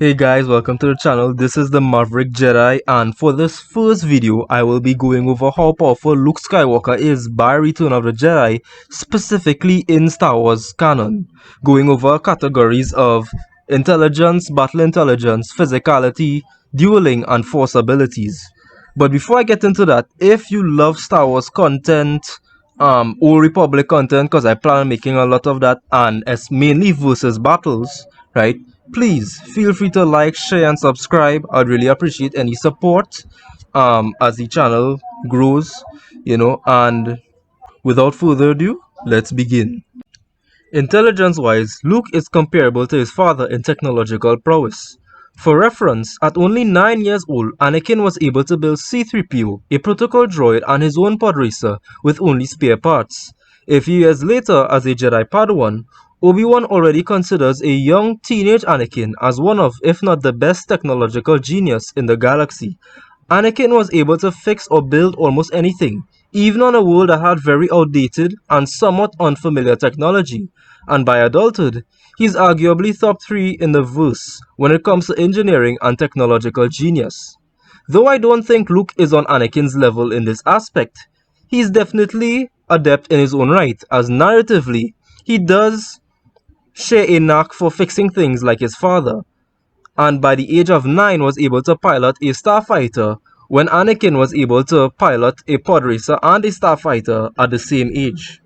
Hey guys, welcome to the channel. This is the Maverick Jedi, and for this first video I will be going over how powerful Luke Skywalker is by Return of the Jedi, specifically in Star Wars canon, going over categories of intelligence, battle intelligence, physicality, dueling, and force abilities. But before I get into that, if you love Star Wars content, Old Republic content, because I plan on making a lot of that, and it's mainly versus battles, right? Please feel free to like, share, and subscribe. I'd really appreciate any support as the channel grows, and without further ado, let's begin. Intelligence wise, Luke is comparable to his father in technological prowess. For reference, at only 9 years old, Anakin was able to build C-3PO, a protocol droid, and his own pod racer with only spare parts. A few years later, as a Jedi Padawan, Obi-Wan already considers a young teenage Anakin as one of, if not the best technological genius in the galaxy. Anakin was able to fix or build almost anything, even on a world that had very outdated and somewhat unfamiliar technology, and by adulthood, he's arguably top 3 in the verse when it comes to engineering and technological genius. Though I don't think Luke is on Anakin's level in this aspect, he's definitely adept in his own right, as narratively, he does share a knack for fixing things like his father, and by the age of 9 was able to pilot a starfighter when Anakin was able to pilot a pod racer and a starfighter at the same age.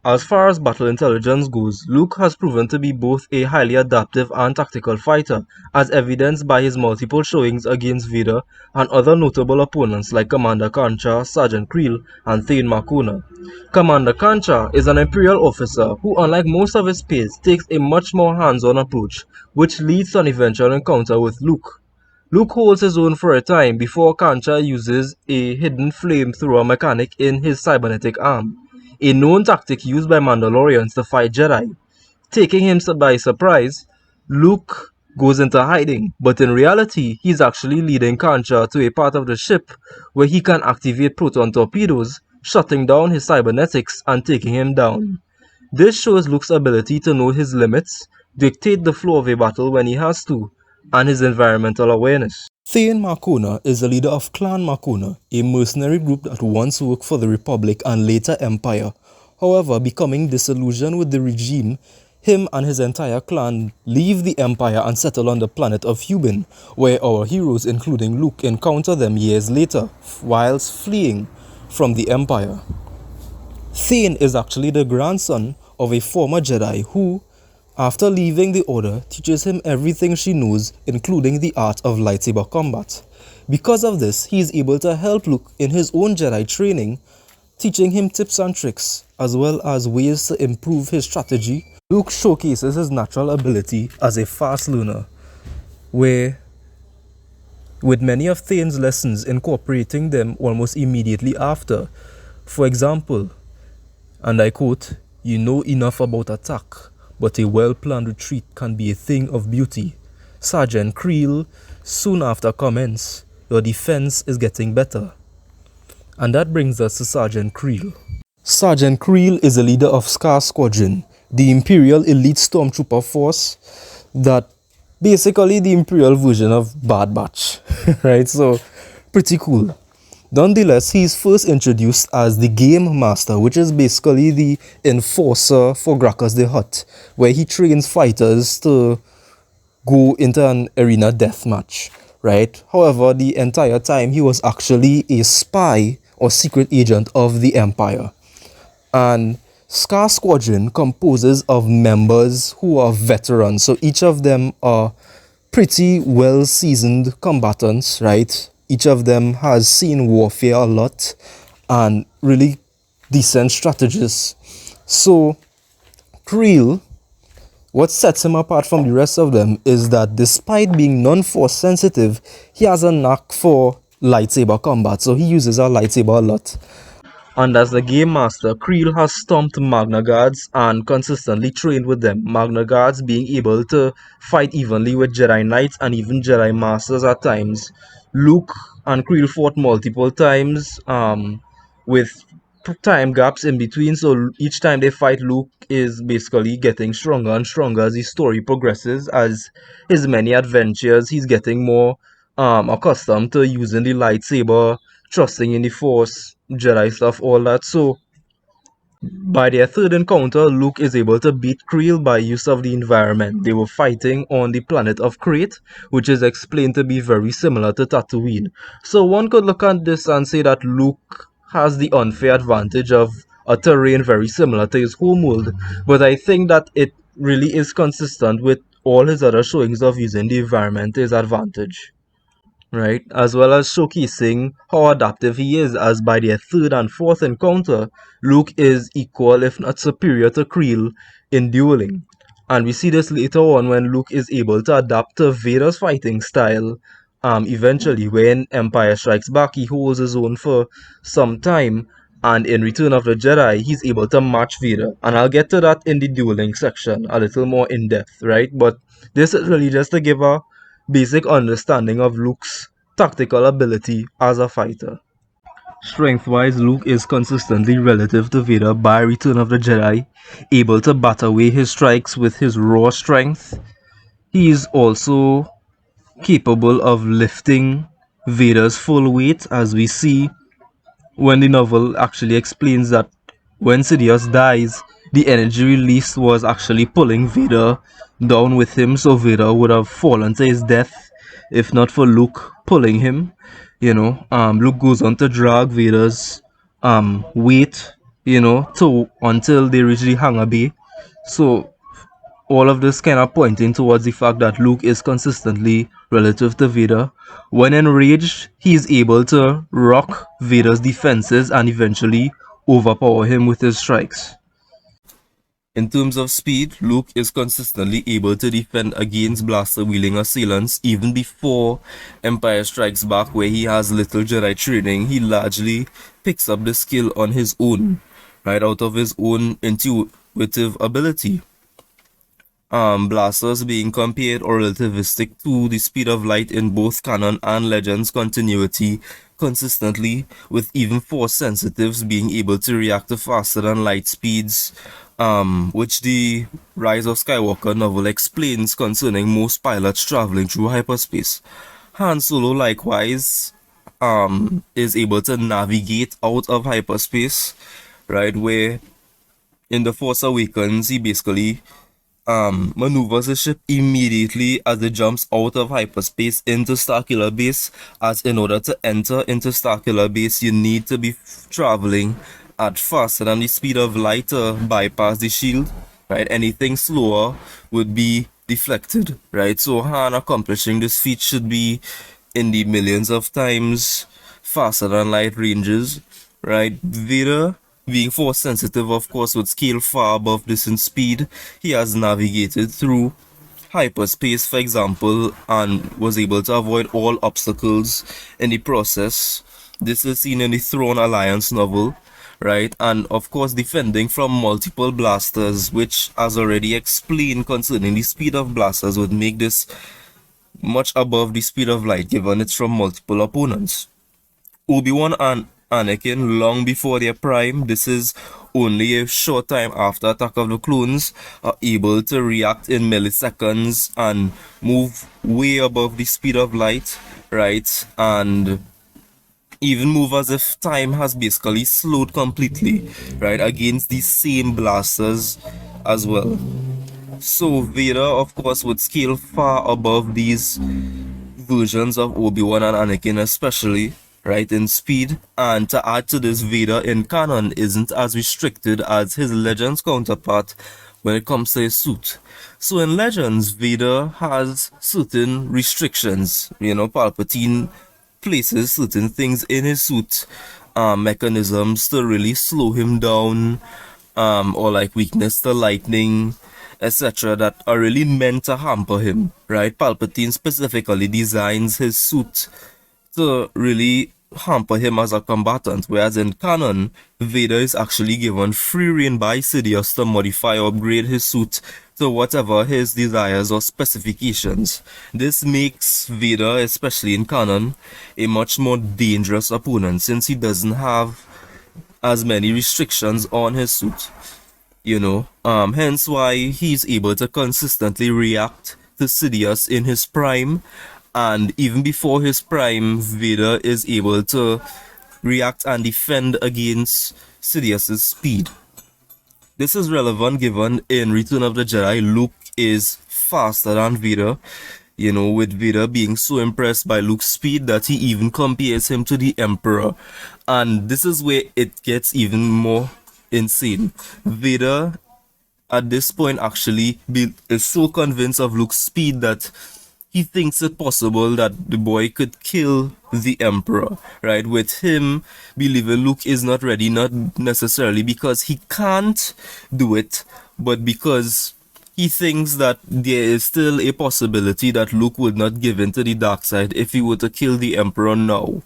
As far as battle intelligence goes, Luke has proven to be both a highly adaptive and tactical fighter, as evidenced by his multiple showings against Vader and other notable opponents like Commander Kanchar, Sergeant Kreel, and Thane Markona. Commander Kanchar is an Imperial officer who, unlike most of his peers, takes a much more hands-on approach, which leads to an eventual encounter with Luke. Luke holds his own for a time before Kanchar uses a hidden flamethrower mechanic in his cybernetic arm, a known tactic used by Mandalorians to fight Jedi. Taking him by surprise, Luke goes into hiding, but in reality, he's actually leading Kanchar to a part of the ship where he can activate proton torpedoes, shutting down his cybernetics and taking him down. This shows Luke's ability to know his limits, dictate the flow of a battle when he has to, and his environmental awareness. Thane Markona is the leader of Clan Markona, a mercenary group that once worked for the Republic and later Empire. However, becoming disillusioned with the regime, him and his entire clan leave the Empire and settle on the planet of Hubin, where our heroes, including Luke, encounter them years later, whilst fleeing from the Empire. Thane is actually the grandson of a former Jedi who, after leaving the Order, teaches him everything she knows, including the art of lightsaber combat. Because of this, he is able to help Luke in his own Jedi training, teaching him tips and tricks, as well as ways to improve his strategy. Luke showcases his natural ability as a fast learner, with many of Thane's lessons incorporating them almost immediately after. For example, and I quote, "You know enough about attack, but a well-planned retreat can be a thing of beauty." Sergeant Kreel soon after comments, "Your defense is getting better." And that brings us to Sergeant Kreel. Sergeant Kreel is the leader of Scar Squadron, the Imperial elite stormtrooper force that basically the Imperial version of Bad Batch, right? So, pretty cool. Nonetheless, he is first introduced as the Game Master, which is basically the enforcer for Gracchus the Hutt, where he trains fighters to go into an arena deathmatch, right? However, the entire time he was actually a spy or secret agent of the Empire. And Scar Squadron composes of members who are veterans, so each of them are pretty well-seasoned combatants, right? Each of them has seen warfare a lot and really decent strategists. So, Kreel, what sets him apart from the rest of them is that despite being non-force sensitive, he has a knack for lightsaber combat, so he uses a lightsaber a lot. And as the Game Master, Kreel has stomped Magna Guards and consistently trained with them, Magna Guards being able to fight evenly with Jedi Knights and even Jedi Masters at times. Luke and Kreel fought multiple times with time gaps in between, so each time they fight, Luke is basically getting stronger and stronger as the story progresses. As his many adventures, he's getting more accustomed to using the lightsaber, trusting in the Force, Jedi stuff, all that. So by their third encounter, Luke is able to beat Kreel by use of the environment. They were fighting on the planet of Crate, which is explained to be very similar to Tatooine. So one could look at this and say that Luke has the unfair advantage of a terrain very similar to his homeworld, but I think that it really is consistent with all his other showings of using the environment to his advantage, right? As well as showcasing how adaptive he is, as by their third and fourth encounter, Luke is equal, if not superior, to Kreel in Dueling. And we see this later on when Luke is able to adapt to Vader's fighting style. Eventually, when Empire Strikes Back, he holds his own for some time, and in Return of the Jedi, he's able to match Vader. And I'll get to that in the Dueling section, a little more in depth, right? But this is really just to give a basic understanding of Luke's tactical ability as a fighter. Strength-wise, Luke is consistently relative to Vader by Return of the Jedi, able to bat away his strikes with his raw strength. He is also capable of lifting Vader's full weight, as we see when the novel actually explains that when Sidious dies, the energy released was actually pulling Vader down with him, so Vader would have fallen to his death if not for Luke pulling him. Luke goes on to drag Vader's weight, to until they reach the hangar bay. So all of this kind of pointing towards the fact that Luke is consistently relative to Vader. When enraged, he is able to rock Vader's defenses and eventually overpower him with his strikes. In terms of speed, Luke is consistently able to defend against blaster-wielding assailants even before Empire Strikes Back, where he has little Jedi training. He largely picks up the skill on his own, right out of his own intuitive ability. Blasters being compared or relativistic to the speed of light in both canon and Legends continuity consistently, with even Force sensitives being able to react to faster than light speeds, which the Rise of Skywalker novel explains concerning most pilots traveling through hyperspace. Han Solo likewise is able to navigate out of hyperspace, right, where in The Force Awakens he basically maneuvers the ship immediately as it jumps out of hyperspace into Starkiller Base, as in order to enter into Starkiller Base you need to be traveling at faster than the speed of light to bypass the shield, right? Anything slower would be deflected, right? So Han accomplishing this feat should be in the millions of times faster than light ranges, right? Vader, being Force sensitive, of course, would scale far above this in speed. He has navigated through hyperspace, for example, and was able to avoid all obstacles in the process. This is seen in the Throne Alliance novel, right? And of course defending from multiple blasters, which, as already explained concerning the speed of blasters, would make this much above the speed of light given it's from multiple opponents. Obi-Wan and Anakin, long before their prime, this is only a short time after Attack of the Clones, are able to react in milliseconds and move way above the speed of light, right? And even move as if time has basically slowed completely, right, against these same blasters as well. So Vader, of course, would scale far above these versions of Obi-Wan and Anakin, especially, right, in speed. And to add to this, Vader in canon isn't as restricted as his Legends counterpart when it comes to his suit. So in Legends, Vader has certain restrictions. Palpatine places certain things in his suit, mechanisms to really slow him down, or like weakness to lightning, etc., that are really meant to hamper him, right? Palpatine specifically designs his suit to really hamper him as a combatant, whereas in canon, Vader is actually given free rein by Sidious to modify or upgrade his suit to whatever his desires or specifications. This makes Vader, especially in canon, a much more dangerous opponent, since he doesn't have as many restrictions on his suit. Hence why he's able to consistently react to Sidious in his prime, and even before his prime, Vader is able to react and defend against Sidious's speed. This is relevant given in Return of the Jedi, Luke is faster than Vader, with Vader being so impressed by Luke's speed that he even compares him to the Emperor. And this is where it gets even more insane. Vader, at this point, actually is so convinced of Luke's speed that he thinks it possible that the boy could kill the Emperor, right? With him believing Luke is not ready, not necessarily because he can't do it, but because he thinks that there is still a possibility that Luke would not give in to the dark side if he were to kill the Emperor now,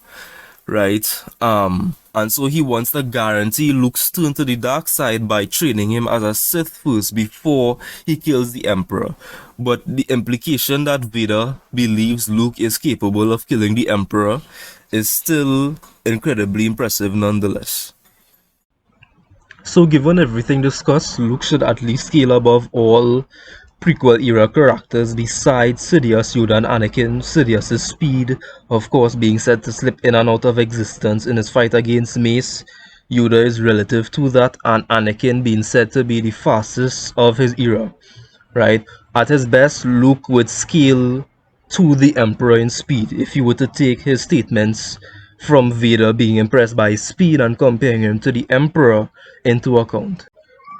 right? And so he wants to guarantee Luke's turn to the dark side by training him as a Sith first before he kills the Emperor. But the implication that Vader believes Luke is capable of killing the Emperor is still incredibly impressive nonetheless. So given everything discussed, Luke should at least scale above all prequel era characters besides Sidious, Yoda and Anakin. Sidious's speed, of course, being said to slip in and out of existence in his fight against Mace. Yoda is relative to that, and Anakin being said to be the fastest of his era, right? At his best, Luke would scale to the Emperor in speed if you were to take his statements from Vader being impressed by his speed and comparing him to the Emperor into account.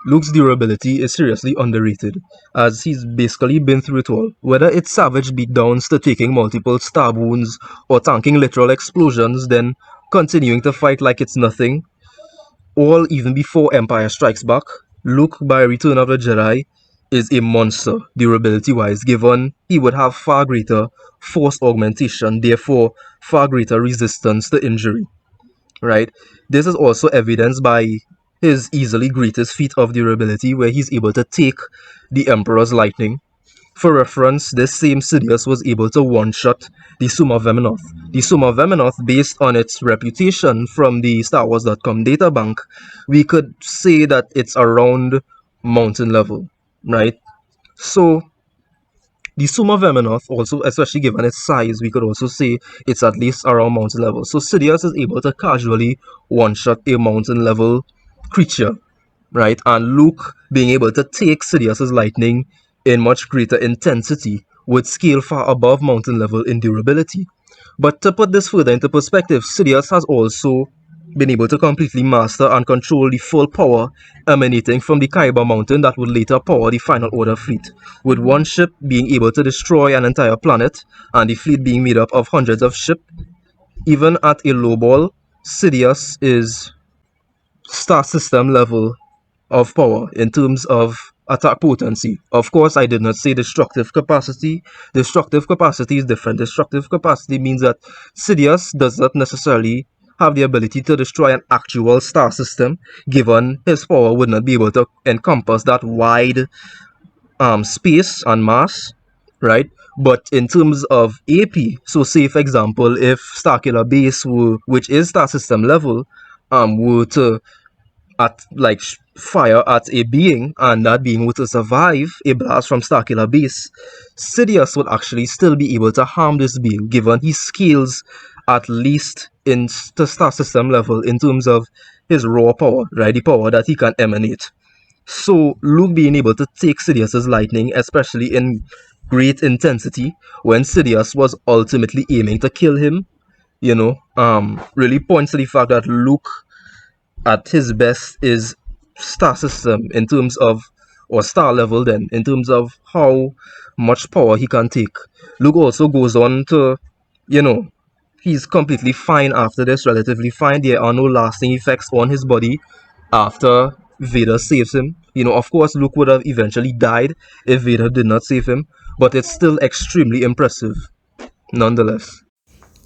Luke's durability is seriously underrated, as he's basically been through it all. Whether it's savage beatdowns to taking multiple stab wounds or tanking literal explosions, then continuing to fight like it's nothing, all even before Empire Strikes Back, Luke by Return of the Jedi is a monster durability-wise, given he would have far greater force augmentation, therefore far greater resistance to injury, right? This is also evidenced by his easily greatest feat of durability, where he's able to take the Emperor's lightning. For reference, this same Sidious was able to one-shot the Summa Veminoth. The Summa Veminoth, based on its reputation from the StarWars.com databank, we could say that it's around mountain level, right? So the Summa Veminoth, also, especially given its size, we could also say it's at least around mountain level. So Sidious is able to casually one-shot a mountain level creature, right? And Luke being able to take Sidious's lightning in much greater intensity would scale far above mountain level in durability. But to put this further into perspective, Sidious has also been able to completely master and control the full power emanating from the Kyber mountain that would later power the Final Order fleet, with one ship being able to destroy an entire planet and the fleet being made up of hundreds of ships. Even at a low ball, Sidious is star system level of power in terms of attack potency. Of course, I did not say destructive capacity. Destructive capacity is different. Destructive capacity means that Sidious does not necessarily have the ability to destroy an actual star system, given his power would not be able to encompass that wide space and mass, right? But in terms of AP, so say for example, if Starkiller Base which is star system level, were to fire at a being and that being were to survive a blast from Starkiller Base, Sidious would actually still be able to harm this being, given he scales at least in the star system level in terms of his raw power, right? The power that he can emanate. So Luke being able to take Sidious's lightning, especially in great intensity, when Sidious was ultimately aiming to kill him, really points to the fact that Luke at his best is star system in terms of, or star level then, in terms of how much power he can take. Luke also goes on to, he's completely fine after this, relatively fine. There are no lasting effects on his body after Vader saves him. Of course, Luke would have eventually died if Vader did not save him, but it's still extremely impressive nonetheless.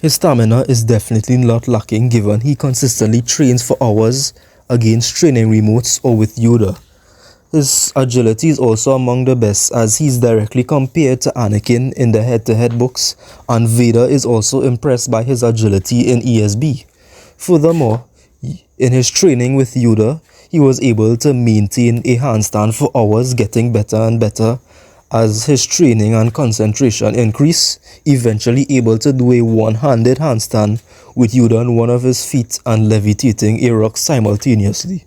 His stamina is definitely not lacking, given he consistently trains for hours against training remotes or with Yoda. His agility is also among the best, as he's directly compared to Anakin in the head-to-head books, and Vader is also impressed by his agility in ESB. Furthermore, In his training with Yoda, he was able to maintain a handstand for hours, getting better and better as his training and concentration increased, eventually able to do a one-handed handstand with Yoda on one of his feet and levitating a rock simultaneously.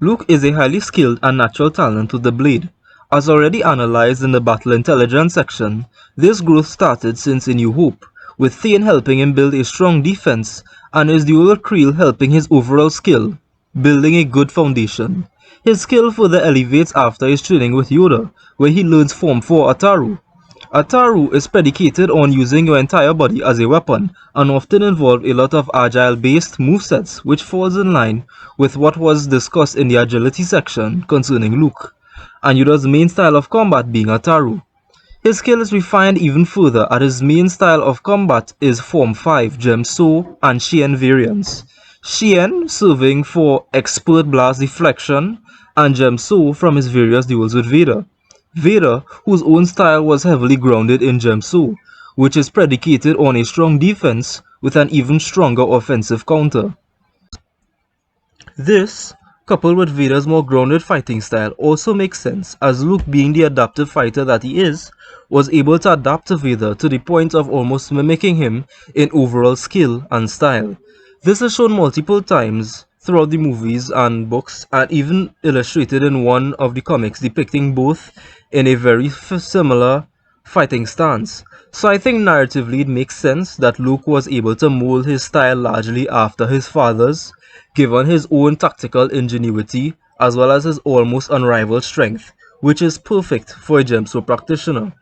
Luke is a highly skilled and natural talent with the blade. As already analyzed in the Battle Intelligence section, this growth started since A New Hope, with Thane helping him build a strong defense and his duel with Kreel helping his overall skill, building a good foundation. His skill further elevates after his training with Yoda, where he learns Form 4 Ataru. Ataru is predicated on using your entire body as a weapon and often involve a lot of agile-based movesets, which falls in line with what was discussed in the agility section concerning Luke, and Yoda's main style of combat being Ataru. His skill is refined even further as his main style of combat is Form 5 Gem So and Shien variants. Shien serving for expert blast deflection and Gem So from his various duels with Vader. Vader, whose own style was heavily grounded in Gem So, which is predicated on a strong defense with an even stronger offensive counter. This, coupled with Vader's more grounded fighting style, also makes sense as Luke, being the adaptive fighter that he is, was able to adapt to Vader to the point of almost mimicking him in overall skill and style. This is shown multiple times throughout the movies and books, and even illustrated in one of the comics depicting both in a very similar fighting stance. So I think narratively it makes sense that Luke was able to mold his style largely after his father's, given his own tactical ingenuity as well as his almost unrivaled strength, which is perfect for a Gemso practitioner.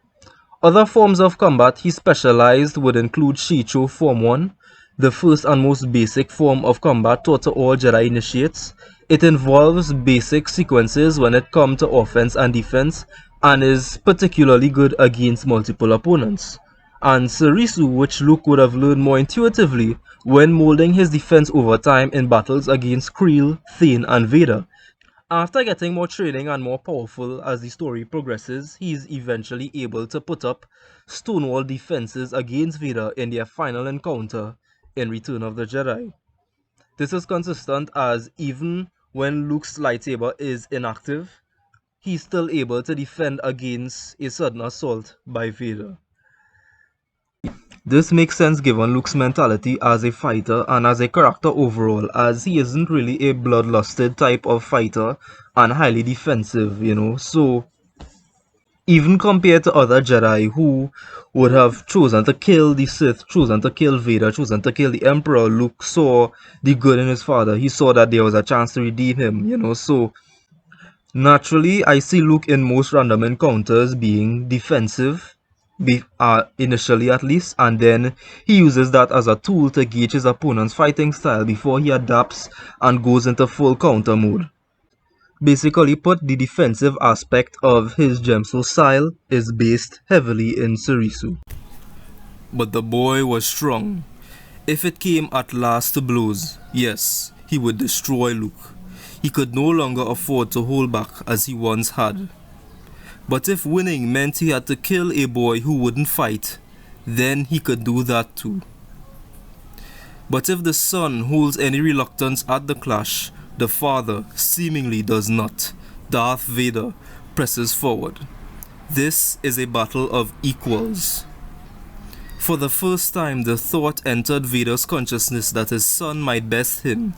Other forms of combat he specialized would include Shicho Form 1, the first and most basic form of combat taught to all Jedi initiates. It involves basic sequences when it comes to offense and defense, and is particularly good against multiple opponents. And Sarisu, which Luke would have learned more intuitively when molding his defense over time in battles against Kreel, Thane, and Vader. After getting more training and more powerful as the story progresses, he is eventually able to put up stonewall defenses against Vader in their final encounter in Return of the Jedi. This is consistent as even when Luke's lightsaber is inactive, he's still able to defend against a sudden assault by Vader. This makes sense given Luke's mentality as a fighter and as a character overall, as he isn't really a bloodlusted type of fighter and highly defensive, so even compared to other Jedi who would have chosen to kill the Sith, chosen to kill Vader, chosen to kill the Emperor, Luke saw the good in his father. He saw that there was a chance to redeem him, so naturally I see Luke in most random encounters being defensive, initially at least, and then he uses that as a tool to gauge his opponent's fighting style before he adapts and goes into full counter mode. Basically put, the defensive aspect of his Gemso style is based heavily in Sarisu. But the boy was strong. If it came at last to blows, yes, he would destroy Luke. He could no longer afford to hold back as he once had. But if winning meant he had to kill a boy who wouldn't fight, then he could do that too. But if the son holds any reluctance at the clash, the father seemingly does not. Darth Vader presses forward. This is a battle of equals. For the first time, the thought entered Vader's consciousness that his son might best him.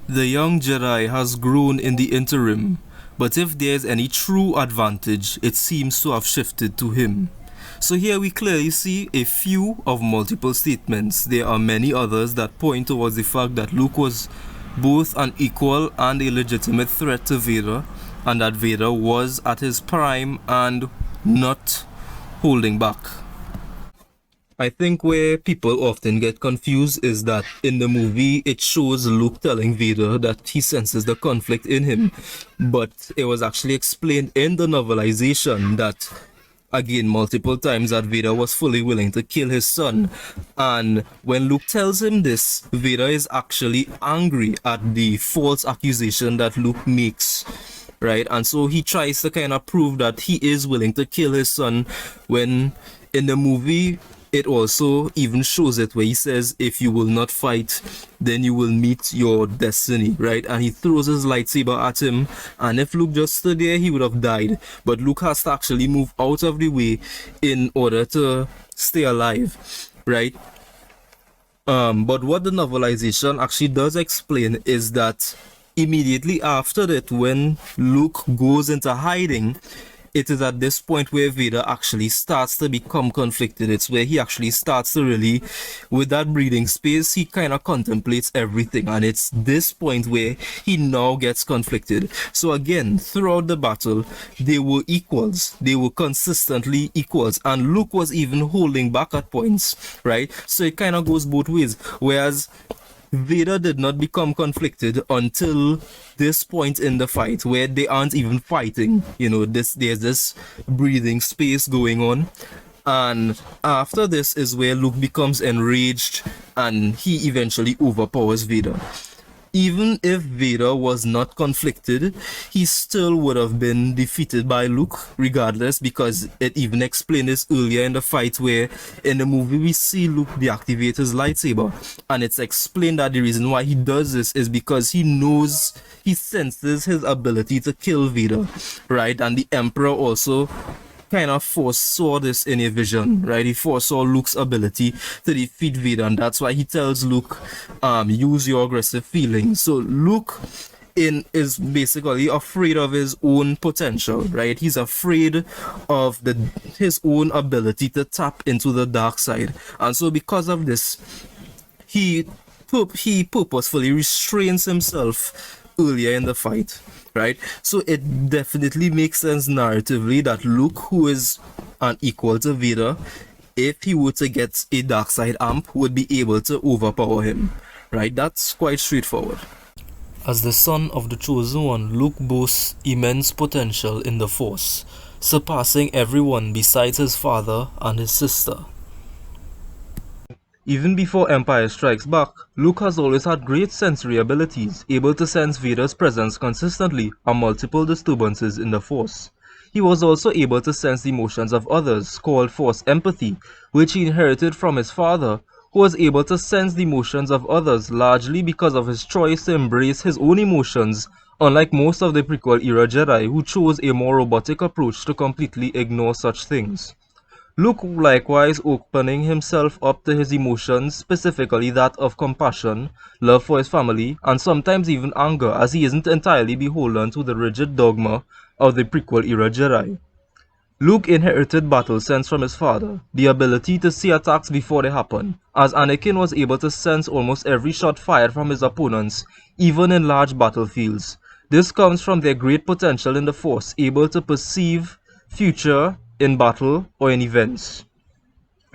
The young Jedi has grown in the interim, but if there is any true advantage, it seems to have shifted to him. So here we clearly see a few of multiple statements. There are many others that point towards the fact that Luke was both an equal and a legitimate threat to Vader, and that Vader was at his prime and not holding back. I think where people often get confused is that in the movie it shows Luke telling Vader that he senses the conflict in him, but it was actually explained in the novelization that, again, multiple times, that Vader was fully willing to kill his son. And when Luke tells him this, Vader is actually angry at the false accusation that Luke makes, right? And so he tries to kind of prove that he is willing to kill his son, when in the movie it also even shows it where he says, if you will not fight, then you will meet your destiny, right? And he throws his lightsaber at him, and if Luke just stood there, he would have died. But Luke has to actually move out of the way in order to stay alive, right? But what the novelization actually does explain is that immediately after that, when Luke goes into hiding, it is at this point where Vader actually starts to become conflicted. It's where he actually starts to really, with that breathing space, he kind of contemplates everything. And it's this point where he now gets conflicted. So again, throughout the battle, they were equals. They were consistently equals. And Luke was even holding back at points, right? So it kind of goes both ways. Whereas Vader did not become conflicted until this point in the fight where they aren't even fighting. There's this breathing space going on. And after this is where Luke becomes enraged and he eventually overpowers Vader. Even if Vader was not conflicted, he still would have been defeated by Luke regardless, because it even explained this earlier in the fight where in the movie we see Luke deactivate his lightsaber, and it's explained that the reason why he does this is because he senses his ability to kill Vader, right? And the Emperor also kind of foresaw this in a vision, right? He foresaw Luke's ability to defeat Vader, and that's why he tells Luke, use your aggressive feelings. So Luke is basically afraid of his own potential, right? He's afraid of his own ability to tap into the dark side, and so because of this, he purposefully restrains himself earlier in the fight, right? So it definitely makes sense narratively that Luke, who is an equal to Vader, if he were to get a dark side amp, would be able to overpower him, right? That's quite straightforward. As the son of the chosen one, Luke boasts immense potential in the Force, surpassing everyone besides his father and his sister. Even before Empire Strikes Back, Luke has always had great sensory abilities, able to sense Vader's presence consistently and multiple disturbances in the Force. He was also able to sense the emotions of others, called Force empathy, which he inherited from his father, who was able to sense the emotions of others largely because of his choice to embrace his own emotions, unlike most of the prequel-era Jedi who chose a more robotic approach to completely ignore such things. Luke likewise opening himself up to his emotions, specifically that of compassion, love for his family, and sometimes even anger, as he isn't entirely beholden to the rigid dogma of the prequel-era Jedi. Luke inherited battle sense from his father, the ability to see attacks before they happen, as Anakin was able to sense almost every shot fired from his opponents, even in large battlefields. This comes from their great potential in the Force, able to perceive future in battle or in events.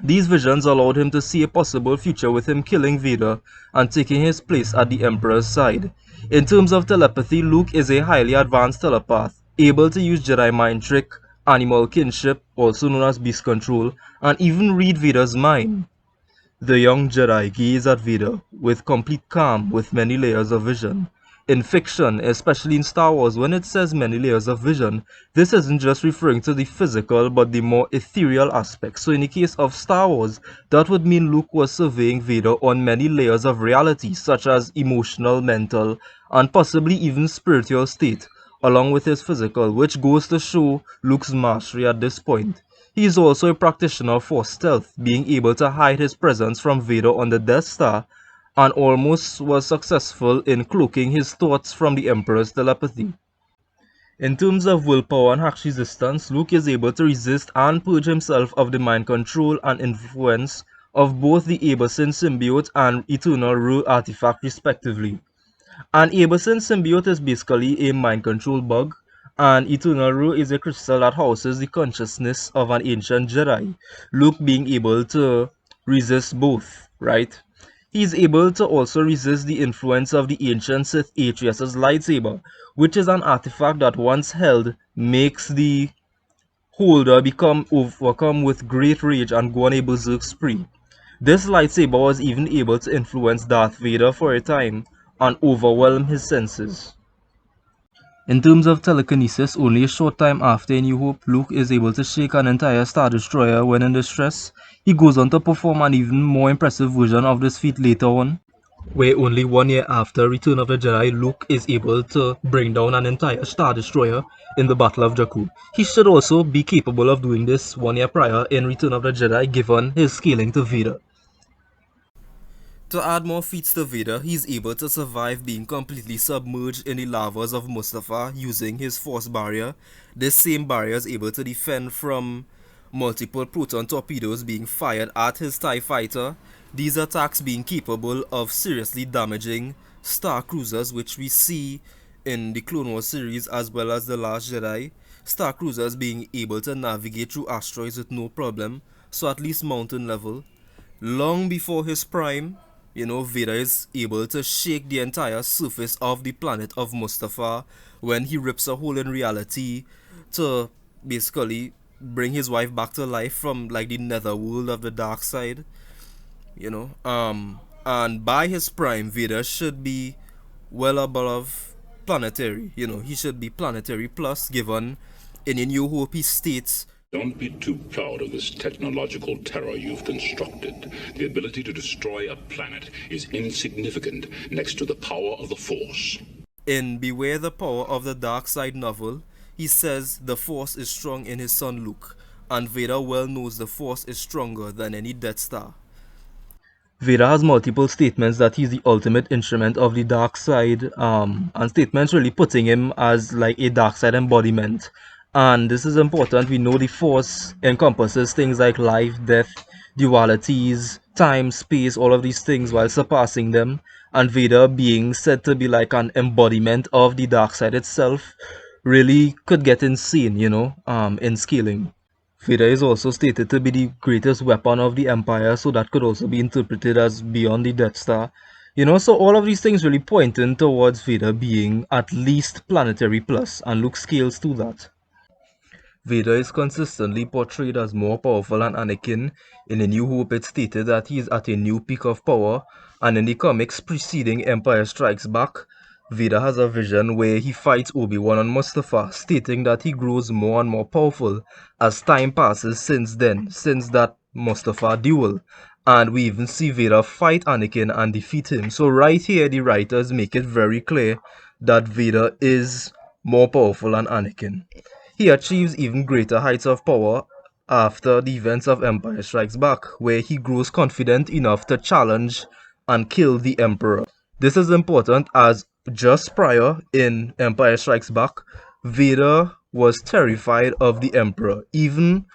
These visions allowed him to see a possible future with him killing Vader and taking his place at the Emperor's side. In terms of telepathy, Luke is a highly advanced telepath, able to use Jedi mind trick, animal kinship, also known as beast control, and even read Vader's mind. The young Jedi gaze at Vader with complete calm with many layers of vision. In fiction, especially in Star Wars, when it says many layers of vision, this isn't just referring to the physical but the more ethereal aspect. So in the case of Star Wars, that would mean Luke was surveying Vader on many layers of reality, such as emotional, mental, and possibly even spiritual state, along with his physical, which goes to show Luke's mastery at this point. He is also a practitioner for stealth, being able to hide his presence from Vader on the Death Star, and almost was successful in cloaking his thoughts from the Emperor's telepathy. In terms of willpower and hack resistance, Luke is able to resist and purge himself of the mind control and influence of both the Abelson symbiote and Eternal Rule artifact respectively. An Abelson symbiote is basically a mind control bug, and Eternal Rule is a crystal that houses the consciousness of an ancient Jedi, Luke being able to resist both, right? He is able to also resist the influence of the ancient Sith Atrius's lightsaber, which is an artifact that once held makes the holder become overcome with great rage and go on a berserk spree. This lightsaber was even able to influence Darth Vader for a time and overwhelm his senses. In terms of telekinesis, only a short time after A New Hope, Luke is able to shake an entire Star Destroyer when in distress. He goes on to perform an even more impressive version of this feat later on, where only 1 year after Return of the Jedi, Luke is able to bring down an entire Star Destroyer in the Battle of Jakku. He should also be capable of doing this 1 year prior in Return of the Jedi given his scaling to Vader. To add more feats to Vader, he's able to survive being completely submerged in the lavas of Mustafar using his force barrier. This same barrier is able to defend from multiple proton torpedoes being fired at his TIE fighter. These attacks being capable of seriously damaging Star Cruisers, which we see in the Clone Wars series as well as The Last Jedi. Star Cruisers being able to navigate through asteroids with no problem, so at least mountain level. Long before his prime, Vader is able to shake the entire surface of the planet of Mustafar when he rips a hole in reality to basically bring his wife back to life from like the netherworld of the dark side, and by his prime, Vader should be well above planetary. He should be planetary plus, given in A New Hope he states, "Don't be too proud of this technological terror you've constructed. The ability to destroy a planet is insignificant next to the power of the Force." In Beware the Power of the Dark Side novel, he says the Force is strong in his son Luke, and Vader well knows the Force is stronger than any Death Star. Vader has multiple statements that he's the ultimate instrument of the dark side, and statements really putting him as like a dark side embodiment. And this is important. We know the Force encompasses things like life, death, dualities, time, space, all of these things while surpassing them. And Vader being said to be like an embodiment of the dark side itself really could get insane, in scaling. Vader is also stated to be the greatest weapon of the Empire, so that could also be interpreted as beyond the Death Star. So all of these things really pointing towards Vader being at least planetary plus, and Luke scales to that. Vader is consistently portrayed as more powerful than Anakin. In A New Hope, it's stated that he is at a new peak of power, and in the comics preceding Empire Strikes Back, Vader has a vision where he fights Obi-Wan on Mustafar, stating that he grows more and more powerful as time passes since then, since that Mustafar duel. And we even see Vader fight Anakin and defeat him. So right here, the writers make it very clear that Vader is more powerful than Anakin. He achieves even greater heights of power after the events of Empire Strikes Back, where he grows confident enough to challenge and kill the Emperor. This is important as just prior in Empire Strikes Back, Vader was terrified of the Emperor. Even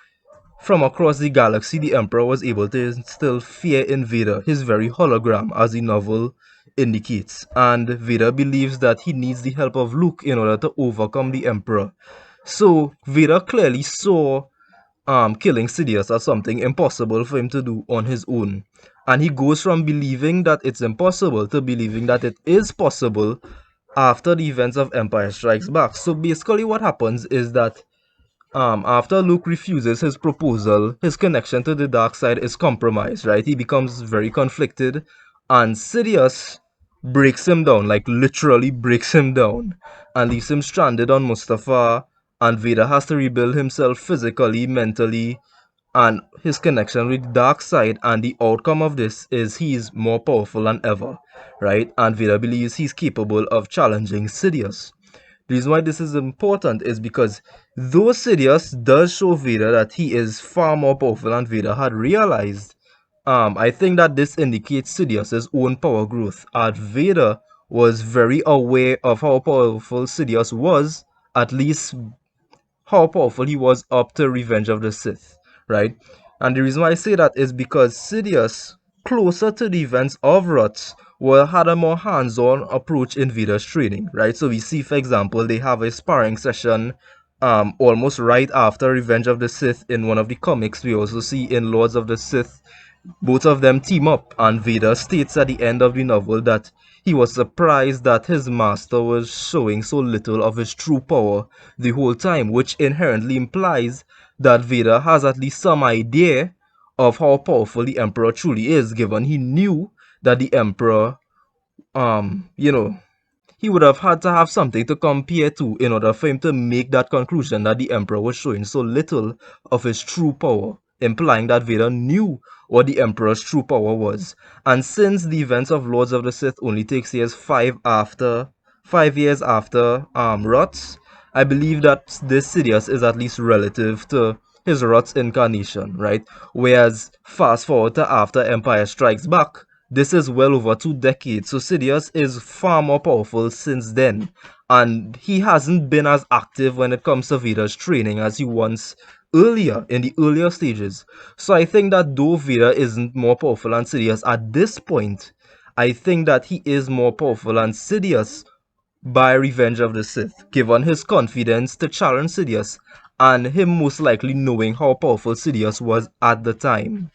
from across the galaxy, the Emperor was able to instill fear in Vader, his very hologram, as the novel indicates. And Vader believes that he needs the help of Luke in order to overcome the Emperor. So Vader clearly saw killing Sidious as something impossible for him to do on his own. And he goes from believing that it's impossible to believing that it is possible after the events of Empire Strikes Back. So basically what happens is that after Luke refuses his proposal, his connection to the dark side is compromised, right? He becomes very conflicted, and Sidious breaks him down, like literally breaks him down, and leaves him stranded on Mustafar, and Vader has to rebuild himself physically, mentally, and his connection with the dark side, and the outcome of this is he's more powerful than ever, right? And Vader believes he's capable of challenging Sidious. The reason why this is important is because though Sidious does show Vader that he is far more powerful than Vader had realized, I think that this indicates Sidious's own power growth, as Vader was very aware of how powerful Sidious was, at least how powerful he was up to Revenge of the Sith, right? And the reason why I say that is because Sidious, closer to the events of ROTJ, had a more hands-on approach in Vader's training, right? So we see, for example, they have a sparring session almost right after Revenge of the Sith in one of the comics. We also see in Lords of the Sith, both of them team up, and Vader states at the end of the novel that he was surprised that his master was showing so little of his true power the whole time, which inherently implies that Vader has at least some idea of how powerful the Emperor truly is, given he knew that the Emperor, he would have had to have something to compare to in order for him to make that conclusion that the Emperor was showing so little of his true power, implying that Vader knew what the Emperor's true power was. And since the events of Lords of the Sith only takes years 5 years after Rots, I believe that this Sidious is at least relative to his Rots incarnation, right? Whereas fast forward to after Empire Strikes Back, this is well over 2 decades, so Sidious is far more powerful since then, and he hasn't been as active when it comes to Vader's training as he once earlier in the earlier stages. So I think that though Vader isn't more powerful than Sidious at this point, I think that he is more powerful than Sidious by Revenge of the Sith, given his confidence to challenge Sidious and him most likely knowing how powerful Sidious was at the time.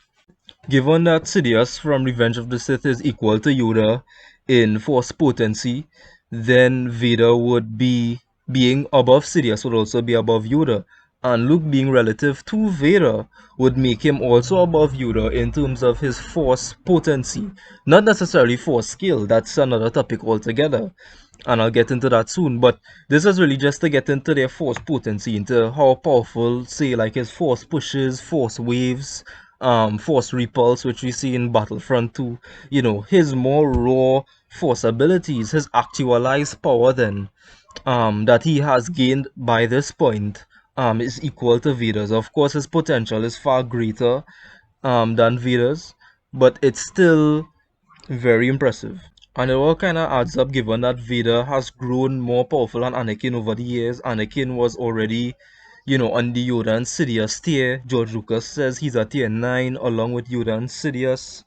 Given that Sidious from Revenge of the Sith is equal to Yoda in force potency, then Vader would be being above Sidious would also be above Yoda, and Luke being relative to Vader would make him also above Yoda in terms of his force potency. Not necessarily force skill, that's another topic altogether, and I'll get into that soon, but this is really just to get into their force potency, into how powerful, say, like his force pushes, force waves, force repulse, which we see in Battlefront 2, his more raw force abilities, his actualized power then, that he has gained by this point, is equal to Vader's. Of course, his potential is far greater, than Vader's, but it's still very impressive. And it all kind of adds up given that Vader has grown more powerful than Anakin over the years. Anakin was already, on the Yoda and Sidious tier. George Lucas says he's a tier 9 along with Yoda and Sidious.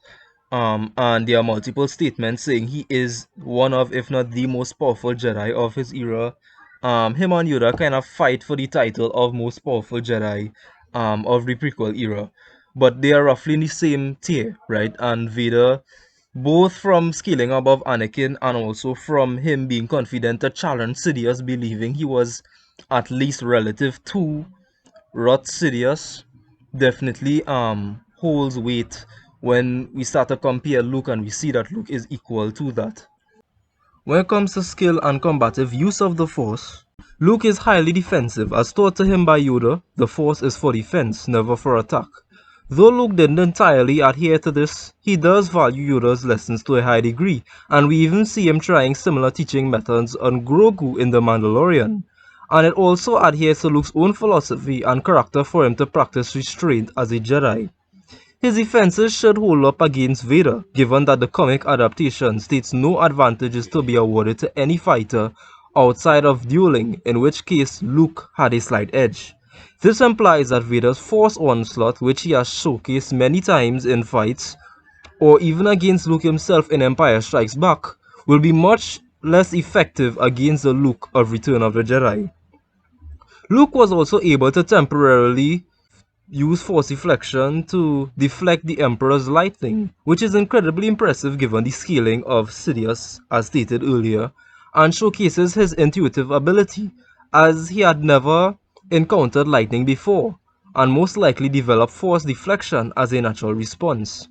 And there are multiple statements saying he is one of, if not the most powerful Jedi of his era. Him and Yoda kind of fight for the title of most powerful Jedi of the prequel era. But they are roughly in the same tier, right? And Vader, both from scaling above Anakin and also from him being confident to challenge Sidious, believing he was at least relative to Rot Sidious, definitely holds weight when we start to compare Luke and we see that Luke is equal to that. When it comes to skill and combative use of the Force, Luke is highly defensive. As taught to him by Yoda, the Force is for defense, never for attack. Though Luke didn't entirely adhere to this, he does value Yoda's lessons to a high degree, and we even see him trying similar teaching methods on Grogu in The Mandalorian. And it also adheres to Luke's own philosophy and character for him to practice restraint as a Jedi. His defenses should hold up against Vader, given that the comic adaptation states no advantage is to be awarded to any fighter outside of Dueling, in which case Luke had a slight edge. This implies that Vader's Force Onslaught, which he has showcased many times in fights, or even against Luke himself in Empire Strikes Back, will be much less effective against the Luke of Return of the Jedi. Luke was also able to temporarily use Force Deflection to deflect the Emperor's lightning, which is incredibly impressive given the scaling of Sidious, as stated earlier, and showcases his intuitive ability, as he had never encountered lightning before, and most likely developed Force Deflection as a natural response.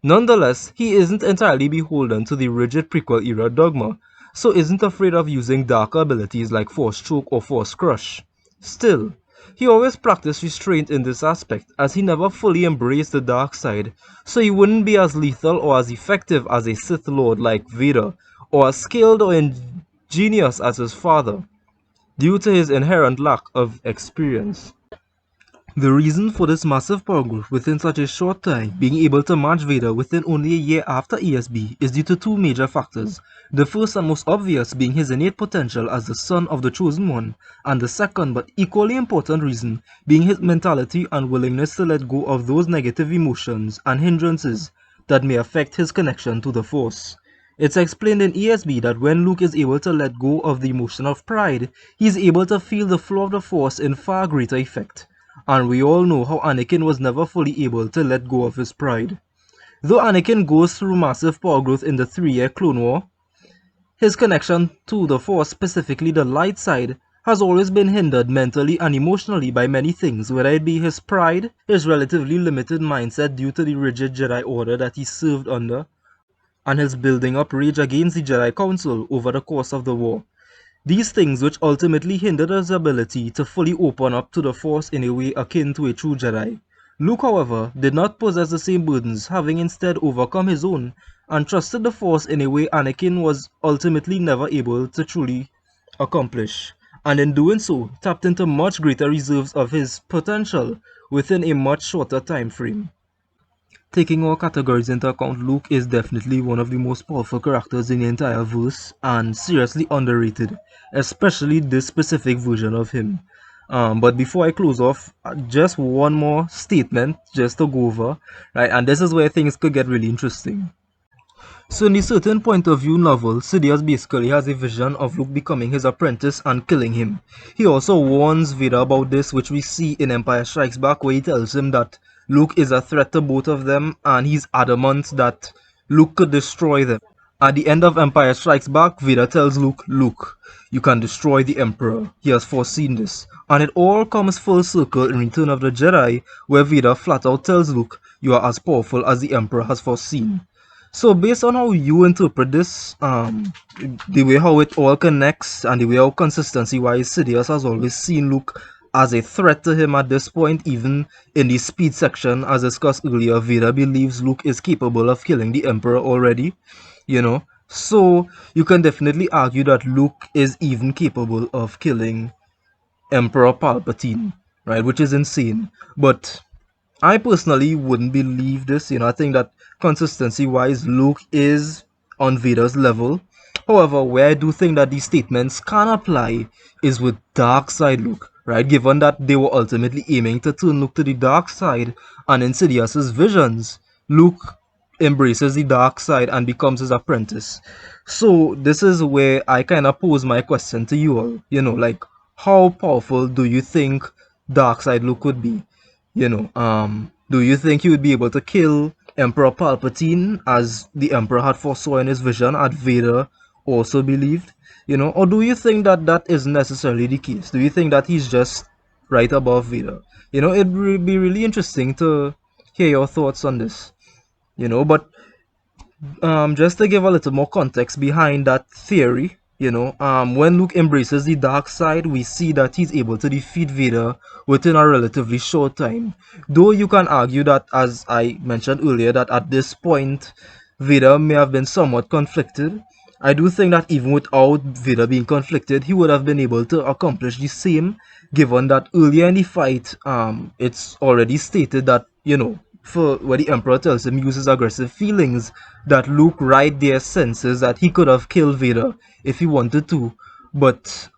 Nonetheless, he isn't entirely beholden to the rigid prequel era dogma, so isn't afraid of using darker abilities like Force Choke or Force Crush. Still, he always practiced restraint in this aspect, as he never fully embraced the dark side, so he wouldn't be as lethal or as effective as a Sith Lord like Vader, or as skilled or ingenious as his father, due to his inherent lack of experience. The reason for this massive power growth within such a short time, being able to match Vader within only a year after ESB, is due to two major factors. The first and most obvious being his innate potential as the son of the Chosen One, and the second but equally important reason being his mentality and willingness to let go of those negative emotions and hindrances that may affect his connection to the Force. It's explained in ESB that when Luke is able to let go of the emotion of pride, he is able to feel the flow of the Force in far greater effect. And we all know how Anakin was never fully able to let go of his pride. Though Anakin goes through massive power growth in the 3-year Clone War, his connection to the Force, specifically the light side, has always been hindered mentally and emotionally by many things, whether it be his pride, his relatively limited mindset due to the rigid Jedi Order that he served under, and his building up rage against the Jedi Council over the course of the war. These things which ultimately hindered his ability to fully open up to the Force in a way akin to a true Jedi. Luke, however, did not possess the same burdens, having instead overcome his own and trusted the Force in a way Anakin was ultimately never able to truly accomplish, and in doing so, tapped into much greater reserves of his potential within a much shorter time frame. Taking all categories into account, Luke is definitely one of the most powerful characters in the entire verse and seriously underrated, especially this specific version of him. But before I close off, just one more statement just to go over, right? And this is where things could get really interesting. So in a certain point of view novel, Sidious basically has a vision of Luke becoming his apprentice and killing him. He also warns Vader about this, which we see in Empire Strikes Back, where he tells him that Luke is a threat to both of them and he's adamant that Luke could destroy them. At the end of Empire Strikes Back, Vader tells Luke, "Luke, you can destroy the Emperor. He has foreseen this." And it all comes full circle in Return of the Jedi, where Vader flat out tells Luke, "You are as powerful as the Emperor has foreseen." So based on how you interpret this, the way how it all connects and the way how consistency wise Sidious has always seen Luke as a threat to him at this point, even in the speed section as discussed earlier, Vader believes Luke is capable of killing the Emperor already, So you can definitely argue that Luke is even capable of killing Emperor Palpatine, right? Which is insane. But I personally wouldn't believe this. I think that consistency wise, Luke is on Vader's level. However, where I do think that these statements can apply is with dark side Luke, right? Given that they were ultimately aiming to turn Luke to the dark side, and in Sidious's visions, Luke embraces the dark side and becomes his apprentice. So this is where I kind of pose my question to you all. Like, how powerful do you think dark side Luke could be? Do you think he would be able to kill Emperor Palpatine as the Emperor had foresaw in his vision, as Vader also believed? Or do you think that that isn't necessarily the case? Do you think that he's just right above Vader? It'd be really interesting to hear your thoughts on this. But just to give a little more context behind that theory, when Luke embraces the dark side, we see that he's able to defeat Vader within a relatively short time. Though you can argue that, as I mentioned earlier, that at this point, Vader may have been somewhat conflicted. I do think that even without Vader being conflicted, he would have been able to accomplish the same, given that earlier in the fight, it's already stated that, for where the Emperor tells him uses aggressive feelings, that Luke right there senses that he could have killed Vader if he wanted to, but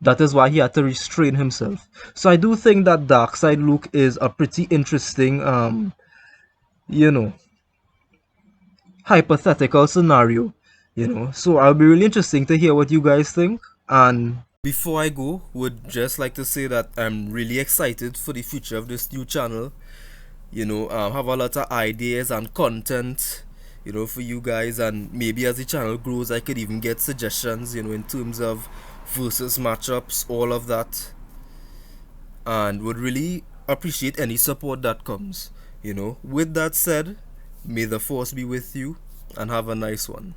that is why he had to restrain himself. So I do think that dark side Luke is a pretty interesting, hypothetical scenario. So I'll be really interesting to hear what you guys think. And before I go, would just like to say that I'm really excited for the future of this new channel. Have a lot of ideas and content, for you guys, and maybe as the channel grows, I could even get suggestions, in terms of versus matchups, all of that, and would really appreciate any support that comes. With that said, may the force be with you, and have a nice one.